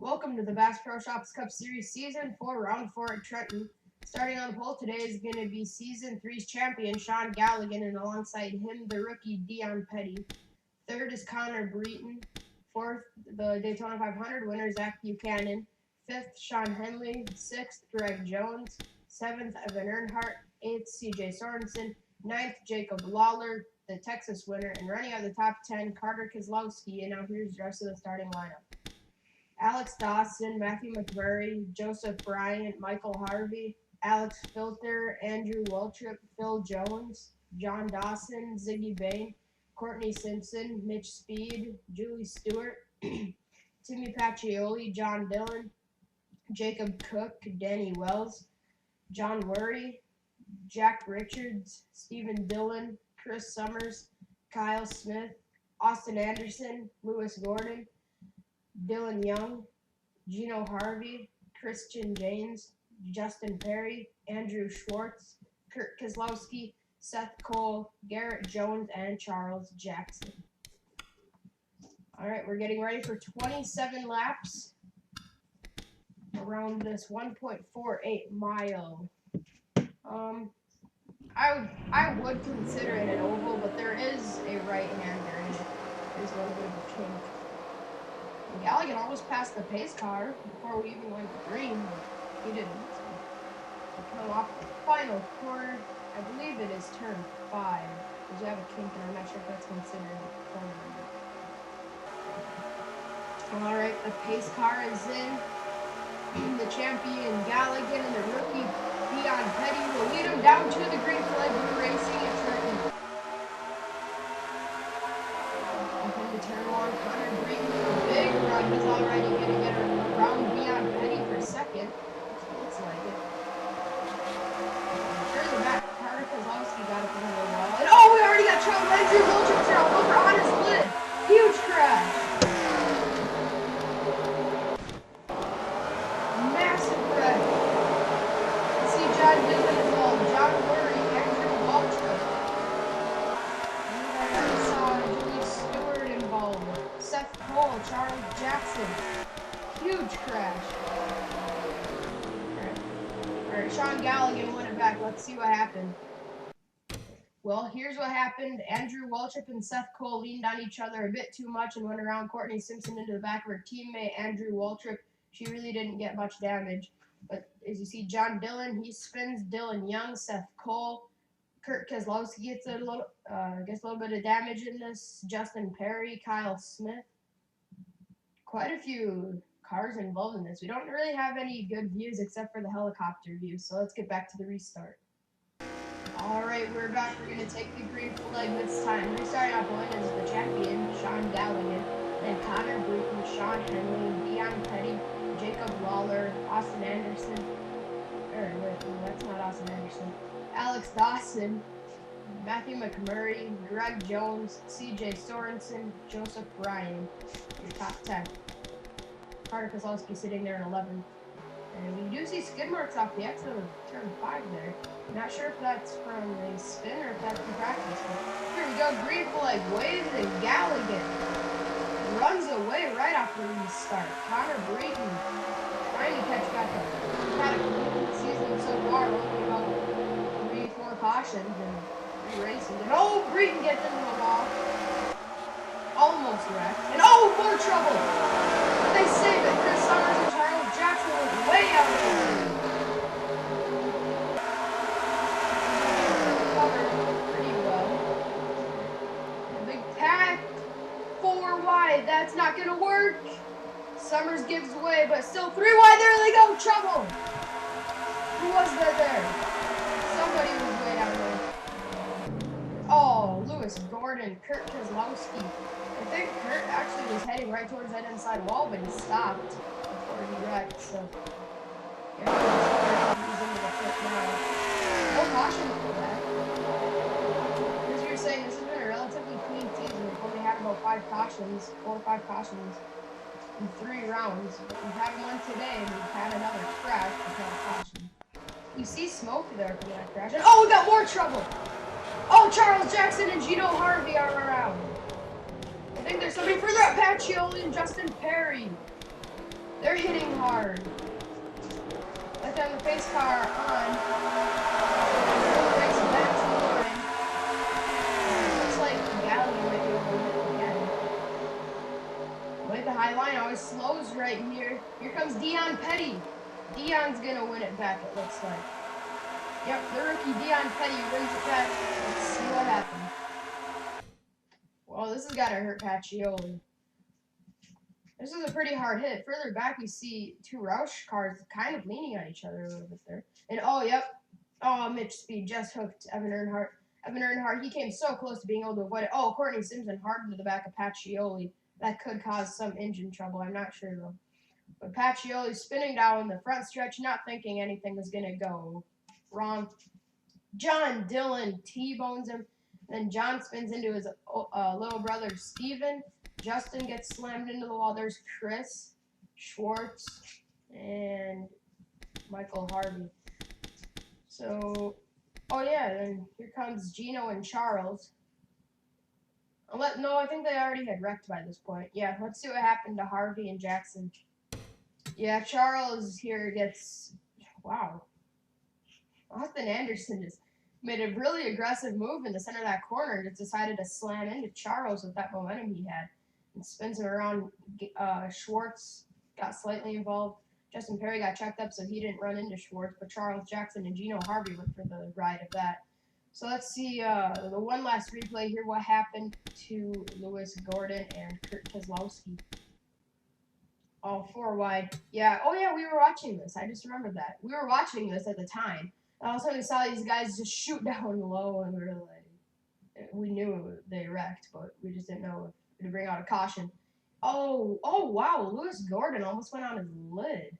Welcome to the Bass Pro Shops Cup Series Season 4, Round 4 at Trenton. Starting on the pole today is going to be Season 3's champion, Sean Galligan, and alongside him, the rookie, Dion Petty. Third is Connor Breton. Fourth, the Daytona 500 winner, Zach Buchanan. Fifth, Sean Henley. Sixth, Greg Jones. Seventh, Evan Earnhardt. Eighth, CJ Sorensen. Ninth, Jacob Lawler, the Texas winner. And running out of the top 10, Carter Keselowski. And now here's the rest of the starting lineup. Alex Dawson, Matthew McMurray, Joseph Bryant, Michael Harvey, Alex Filter, Andrew Waltrip, Phil Jones, John Dawson, Ziggy Bain, Courtney Simpson, Mitch Speed, Julie Stewart, Timmy Pacioli, John Dillon, Jacob Cook, Danny Wells, John Worry, Jack Richards, Stephen Dillon, Chris Summers, Kyle Smith, Austin Anderson, Lewis Gordon, Dylan Young, Gino Harvey, Christian James, Justin Perry, Andrew Schwartz, Kurt Keselowski, Seth Cole, Garrett Jones, and Charles Jackson. All right, we're getting ready for 27 laps around this 1.48 mile. I would consider it an oval, but there is a right-hander in it. There's a little bit of a kink. Galligan almost passed the pace car before we even went to green, but he didn't. So we come off the final quarter. I believe it is turn 5, because you have a kink, and I'm not sure if that's considered a corner or not. Alright, the pace car is in. The champion Galligan and the rookie Dion Petty will lead him down to the green flag. We're racing at Trenton. Up into turn 1, Connor Breton. Big run. He's already going to get around Dion Petty for second. Looks like it. Sure, the back. Carter Keselowski got up into the wall. And oh, we already got trouble. Andrew Wilchip's over on his lid. Huge crash. Massive wreck. You see John Dillon involved. John Worry, Andrew Waltrip. And I saw Julie Stewart involved. Seth Cole, Charles Jackson. Huge crash. Alright, Sean Galligan won it back. Let's see what happened. Well, here's what happened. Andrew Waltrip and Seth Cole leaned on each other a bit too much and went around Courtney Simpson into the back of her teammate, Andrew Waltrip. She really didn't get much damage. But as you see, John Dillon, he spins. Dylan Young, Seth Cole. Kurt Keselowski gets a little bit of damage in this. Justin Perry, Kyle Smith. Quite a few cars involved in this. We don't really have any good views except for the helicopter view, so let's get back to the restart. Alright, we're back. We're going to take the green flag this time. Restarting off one is the champion, Sean Galligan, then Connor Breton, Sean Henley, Dion Petty, Jacob Lawler, Austin Anderson. That's not Austin Anderson. Alex Dawson, Matthew McMurray, Greg Jones, CJ Sorensen, Joseph Bryant, your top 10. Carter Keselowski sitting there in 11th. And we do see skid marks off the exit of turn 5 there. Not sure if that's from a spin or if that's from practice. But here we go, green flag waves, and Galligan runs away right off the restart. Connor Breton trying to catch back up. We've had a good season so far, only about 3-4 cautions and 3 races. And oh, Breton gets into the wall. Almost wrecked. And oh, more trouble! But they save it. Chris Summers and Charles Jackson was way out of there. Covered pretty well. A big pack. 4 wide. That's not going to work. Summers gives away, but still 3 wide. There they go. Trouble. Who was that there? Somebody was way out there. Oh, Lewis Gordon, Kurt Keselowski. I think Kurt actually was heading right towards that inside wall, but he stopped before he wrecked, so yeah, he's into the foot now. No caution for that. As you were saying, this has been a relatively clean season. We've only had about 5 cautions, 4 or 5 cautions in 3 rounds, but we've had one today, and we've had another crash without a caution. You see smoke there from that crash, and oh, we got more trouble! Oh, Charles Jackson and Gino Harvey are around. I think there's somebody further up. Pacioli and Justin Perry. There's They're hitting hard. Let down the pace car on. Race back to the line. It looks like Galligan might be able to hit again. With the high line, always slows right here. Here comes Dion Petty. Dion's gonna win it back, it looks like. Yep, the rookie Dion Petty wins it back. Let's see what happens. Well, this has got to hurt Pacioli. This is a pretty hard hit. Further back, we see two Roush cars kind of leaning on each other a little bit there. And oh, yep. Oh, Mitch Speed just hooked Evan Earnhardt. Evan Earnhardt, he came so close to being able to avoid it. Oh, Courtney Simpson hard into the back of Pacioli. That could cause some engine trouble. I'm not sure, though. But Pacioli spinning down the front stretch, not thinking anything was going to go wrong. John Dillon T-bones him. Then John spins into his little brother, Steven. Justin gets slammed into the wall. There's Chris, Schwartz, and Michael Harvey. So, oh yeah, then here comes Gino and Charles. No, I think they already had wrecked by this point. Yeah, let's see what happened to Harvey and Jackson. Yeah, Charles here gets, wow. Austin Anderson just made a really aggressive move in the center of that corner and just decided to slam into Charles with that momentum he had and spins him around. Schwartz got slightly involved. Justin Perry got checked up, so he didn't run into Schwartz, but Charles Jackson and Gino Harvey went for the ride of that. So let's see the one last replay here, what happened to Lewis Gordon and Kurt Keselowski. All 4 wide. Yeah, oh yeah, we were watching this. I just remembered that. We were watching this at the time. And all of a sudden we saw these guys just shoot down low, and we were like, we knew they wrecked, but we just didn't know if to bring out a caution. Oh wow, Lewis Gordon almost went on his lid.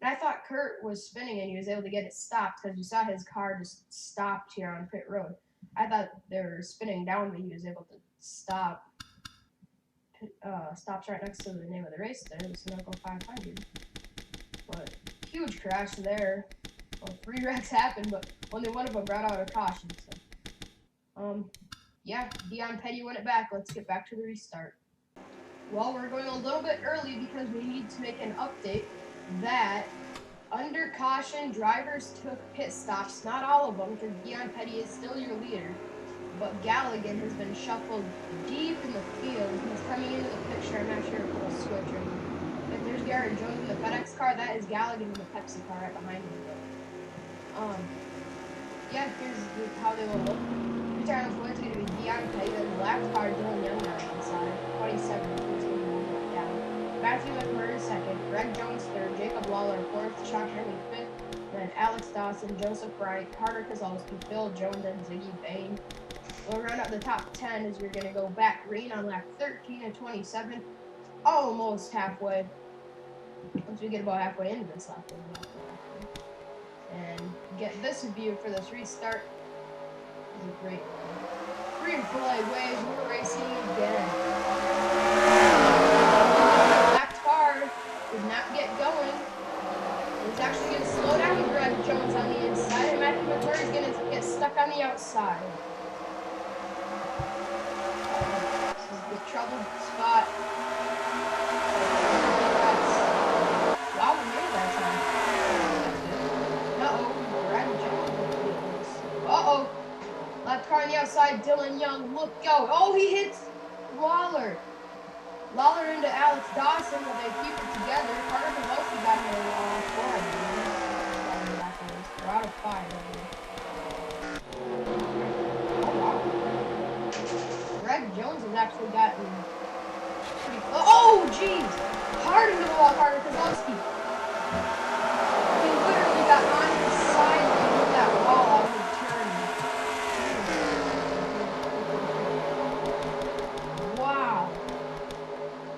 And I thought Kurt was spinning and he was able to get it stopped because you saw his car just stopped here on pit road. I thought they were spinning down, but he was able to stop. Stops right next to the name of the race there, the Sunoco 500. But huge crash there. Well, 3 wrecks happened, but only one of them brought out a caution. So, yeah, Dion Petty won it back. Let's get back to the restart. Well, we're going a little bit early because we need to make an update that under caution, drivers took pit stops. Not all of them, because Dion Petty is still your leader. But Galligan has been shuffled deep in the field. He's coming into the picture. I'm not sure if we'll switch or not. If there's Garrett Jones in the FedEx car, that is Galligan in the Pepsi car right behind him. Yeah, here's how they will look. Return of Wood's going to be Dion Petty. The left car, Dylan Young on the side. 27. He's going to move down. Matthew McMurray second. Greg Jones third. Jacob Lawler fourth. Sean Henry fifth. Then Alex Dawson, Joseph Bryant, Carter Keselowski, Phil Jones, and Ziggy Bain. We'll run up the top 10 as we're going to go back green on lap 13 and 27. Almost halfway. Once we get about halfway into this lap, and get this view for this restart. This is great. Green flag waves, we're racing again. Black car did not get going. It's actually going to slow down Greg Jones on the inside, and Matthew McMurray's going to get stuck on the outside. This is the troubled spot. Wow, we made it that time. Uh-oh. Left car on the outside, Dylan Young, look out. Oh, he hits Lawler. Lawler into Alex Dawson, but they keep it together. Carter Keselowski got hit on 4, I believe. We're out of 5, I believe. Oh, wow. Greg Jones has actually gotten pretty close. Oh, jeez. Hard into the wall, Carter Keselowski. He literally got on his side with that wall out of the turn. Wow.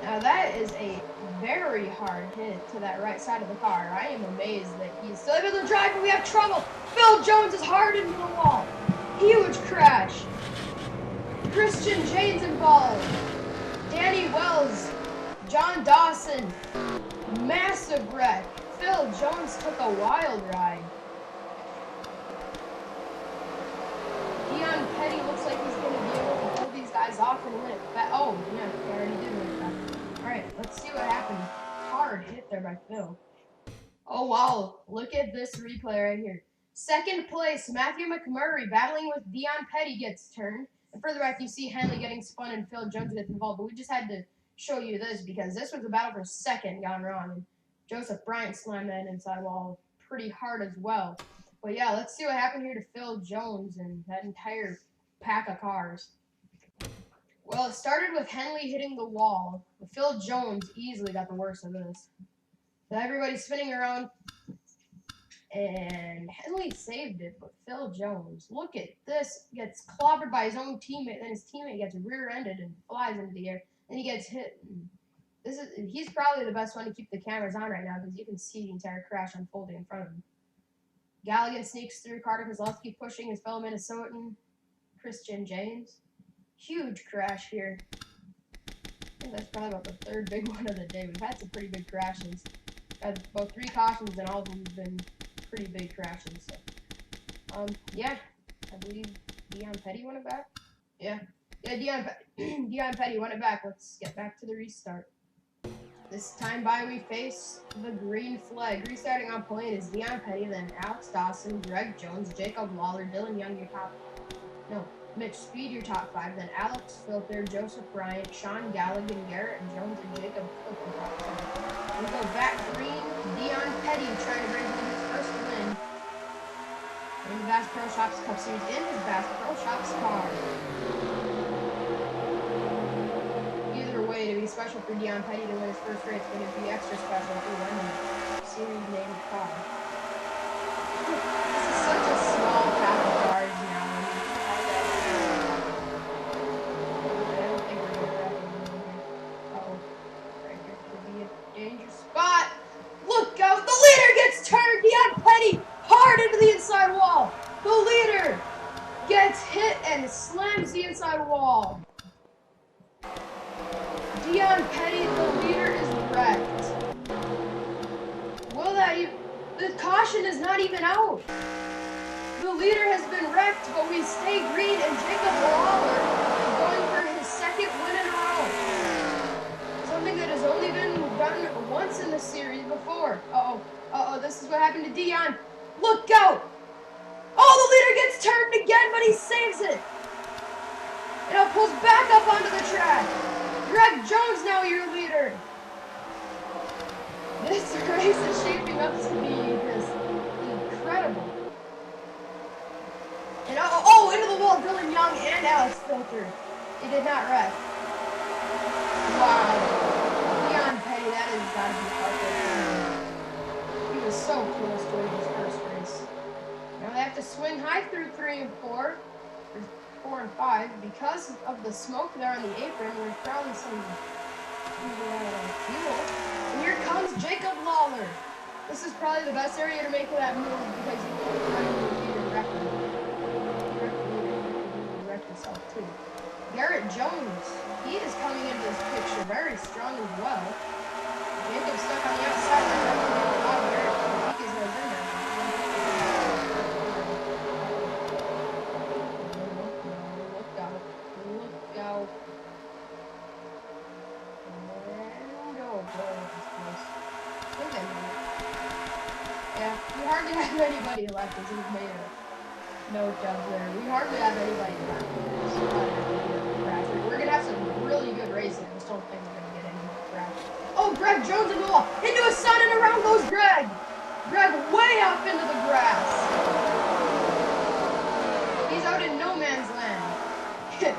Now that is a very hard hit to that right side of the car. I am amazed that he's still able to drive, but we have trouble. Phil Jones is hard into the wall. Huge crash. Christian Jane's involved. Danny Wells. John Dawson. Massive wreck. Phil Jones took a wild ride. Dion Petty looks like he's going to be able to pull these guys off and win it back. Oh, yeah, he already did win it back. Alright, let's see what happened. hard hit there by Phil. Oh, wow. Look at this replay right here. Second place, Matthew McMurray battling with Dion Petty gets turned. And further back, you see Henley getting spun and Phil Jones gets involved. But we just had to show you this because this was a battle for second gone wrong. And Joseph Bryant slammed that inside wall pretty hard as well. But yeah, let's see what happened here to Phil Jones and that entire pack of cars. Well, it started with Henley hitting the wall. But Phil Jones easily got the worst of this. So everybody's spinning around. And Henley saved it, but Phil Jones, look at this, gets clobbered by his own teammate, then his teammate gets rear-ended and flies into the air. Then he gets hit. He's probably the best one to keep the cameras on right now because you can see the entire crash unfolding in front of him. Galligan sneaks through, Carter Kozlowski pushing his fellow Minnesotan, Christian James. Huge crash here. I think that's probably about the third big one of the day. We've had some pretty big crashes. Had about 3 cautions and all of them have been pretty big crashes. So, yeah, I believe Dion Petty won it back. Yeah, Dion Petty won it back. Let's get back to the restart. This time by we face the green flag. Restarting on point is Dion Petty, then Alex Dawson, Greg Jones, Jacob Lawler, Dylan Young, Mitch Speed, your top 5, then Alex Filter, Joseph Bryant, Sean Galligan, Garrett Jones, and Jacob Cook. We go back green, Dion Petty trying to bring home his first win in the Bass Pro Shops Cup Series in his Bass Pro Shops car. Either way, to be special for Dion Petty to win his first race, but it'd be extra special if he won the series named car. This is such a small pack of cars now. Danger spot. Look out. The leader gets turned. Dion Petty hard into the inside wall. The leader gets hit and slams the inside wall. Dion Petty, the leader, is wrecked. Will that even... The caution is not even out. The leader has been wrecked, but we stay green, and Jacob Lawler is going for his second win in a row. Something that has only been done once in the series before. This is what happened to Dion. Look out! Oh, the leader gets turned again, but he saves it. And it pulls back up onto the track. Greg Jones now your leader. This race is shaping up to be just incredible. And into the wall, Dylan Young and Alex Filter. He did not wreck. Wow. Dion Petty, that has got to be heartbreaking. He was so close to winning his first race. Now they have to swing high through 3 and 4, or 4 and 5. Because of the smoke there on the apron, there's probably some fuel. And here comes Jacob Lawler. This is probably the best area to make that move because you can run into the leader record. You wreck yourself too. Garrett Jones, he is coming into this picture very strong as well. Jacob's stuck on the outside. Garrett is no good now. Look out. Look out. And oh boy, this place. I think I know it. Yeah, we hardly have anybody left as he's made a note down there. We hardly have anybody left. We're gonna have some really good racing. I just don't think we're gonna get any more crashes. Oh, Greg Jones in the wall. Into his son and around goes Greg. Greg way up into the grass. He's out in no man's land.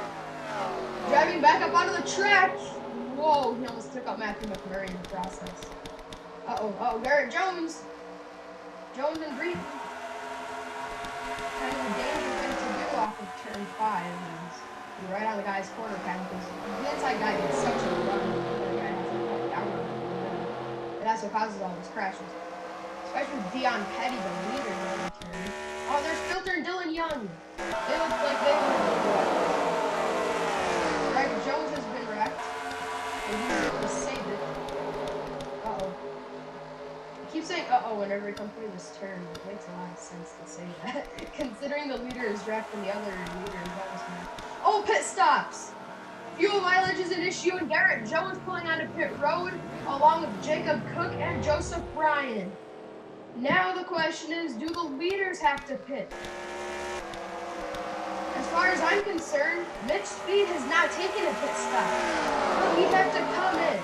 Driving back up onto the track. Whoa, he almost took out Matthew McMurray in the process. Garrett Jones. Jones and Breeden. Kind of a dangerous thing to do off of turn 5. Is right on the guy's corner path because the inside guy gets such a run. The other guy has to go down on him. And that's what causes all these crashes. Especially with Dion Petty, the leader in the turn. Oh, there's Filter and Dylan Young. They look like they were wrecked. Greg Jones has been wrecked. And he's able to save it. I keep saying whenever we come through this turn. It makes a lot of sense to say that. Considering the leader is wrecked and the other leader is almost wrecked. Oh, pit stops. Fuel mileage is an issue and Garrett Jones pulling onto pit road. along with Jacob Cook and Joseph Bryan. Now the question is, do the leaders have to pit? As far as I'm concerned, Mitch Speed has not taken a pit stop. But we have to come in.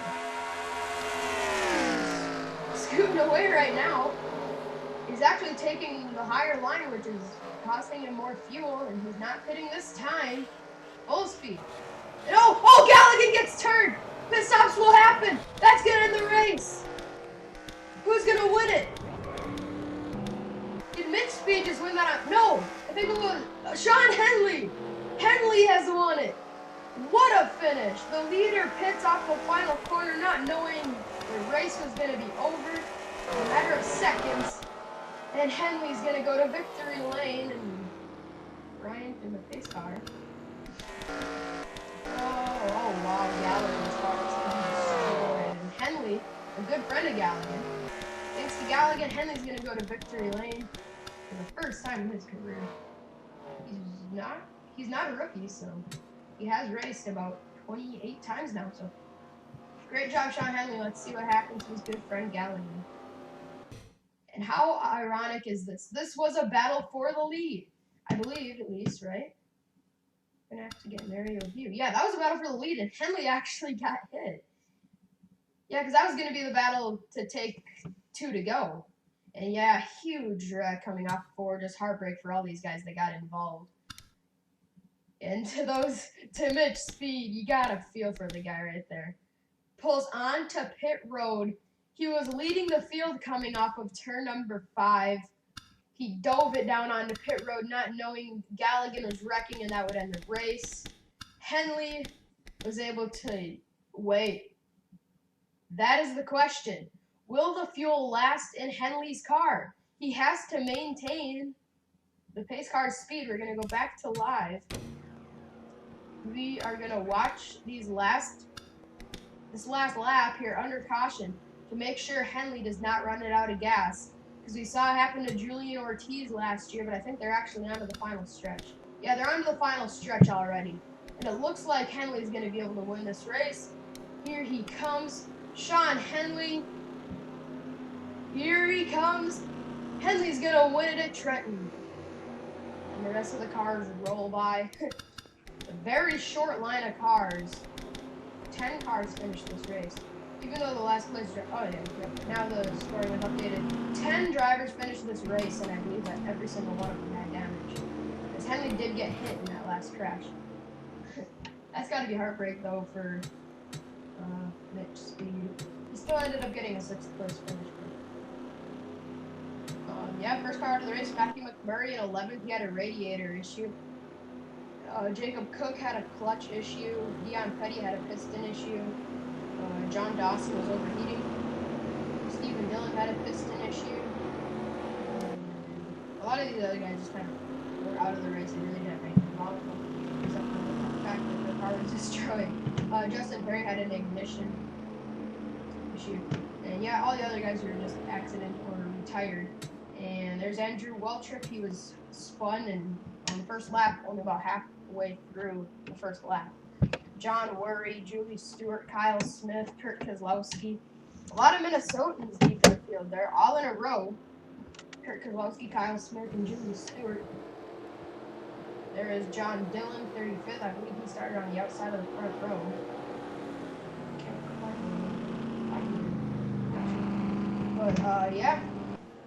He's scooting away right now. He's actually taking the higher line, which is costing him more fuel, and he's not pitting this time. Full speed. And oh, Galligan gets turned! Pit stops will happen! That's gonna end the race! Who's gonna win it? Did Mitch Speed just win that? No! I think it was Sean Henley! Henley has won it! What a finish! The leader pits off the final corner, not knowing the race was gonna be over in a matter of seconds. And Henley's gonna go to victory lane, and Bryant in the pace car. Oh wow, Gallagher's car is destroyed. And Henley, a good friend of Gallagher. Thanks to Gallagher, Henley's gonna go to victory lane for the first time in his career. He's not a rookie, so he has raced about 28 times now, so great job, Sean Henley. Let's see what happens to his good friend Gallagher. And how ironic is this? This was a battle for the lead. I believe, at least, right? I'm gonna have to get an aerial view. Yeah, that was a battle for the lead, and Henley actually got hit. Yeah, because that was gonna be the battle to take 2 to go. And yeah, huge wreck coming off 4, just heartbreak for all these guys that got involved. And to Mitch Speed, you gotta feel for the guy right there. Pulls on to pit road. He was leading the field coming off of turn number 5. He dove it down onto pit road, not knowing Gallagher was wrecking and that would end the race. Henley was able to wait. That is the question. Will the fuel last in Henley's car? He has to maintain the pace car's speed. We're going to go back to live. We are going to watch this last lap here under caution to make sure Henley does not run it out of gas. Because we saw it happen to Julian Ortiz last year, but I think they're actually onto the final stretch. Yeah, they're onto the final stretch already. And it looks like Henley's going to be able to win this race. Here he comes, Sean Henley. Here he comes. Henley's going to win it at Trenton. And the rest of the cars roll by. A very short line of cars. 10 cars finished this race. Even though the last place, now the scoring is updated. 10 drivers finished this race, and I believe that every single one of them had damage. Because Henley did get hit in that last crash. That's got to be heartbreak, though, for Mitch Speed. He still ended up getting a 6th place finish. Yeah, first car out of the race, Matthew McMurray in 11th. He had a radiator issue. Jacob Cook had a clutch issue. Dion Petty had a piston issue. John Dawson was overheating. Stephen Dillon had a piston issue. A lot of these other guys just kind of were out of the race. They really didn't have anything wrong with them, except for the fact that the car was destroyed. Justin Perry had an ignition issue. And yeah, all the other guys were just accident or retired. And there's Andrew Waltrip. He was spun and on the first lap, only about halfway through the first lap. John Worry, Julie Stewart, Kyle Smith, Kurt Kozlowski. A lot of Minnesotans deep in the field. They're all in a row. Kurt Kozlowski, Kyle Smith, and Julie Stewart. There is John Dillon, 35th. I believe he started on the outside of the front row. But, yeah.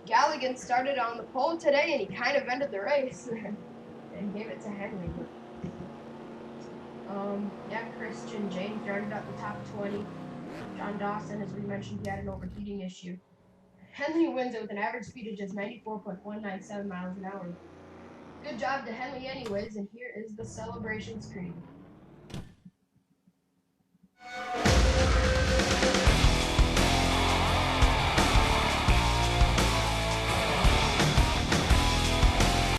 Gallagher started on the pole today, and he kind of ended the race. And gave it to Henley. Yeah, Christian James rounded up the top 20. John Dawson, as we mentioned, he had an overheating issue. Henley wins it with an average speed of just 94.197 miles an hour. Good job to Henley anyways, and here is the celebration screen.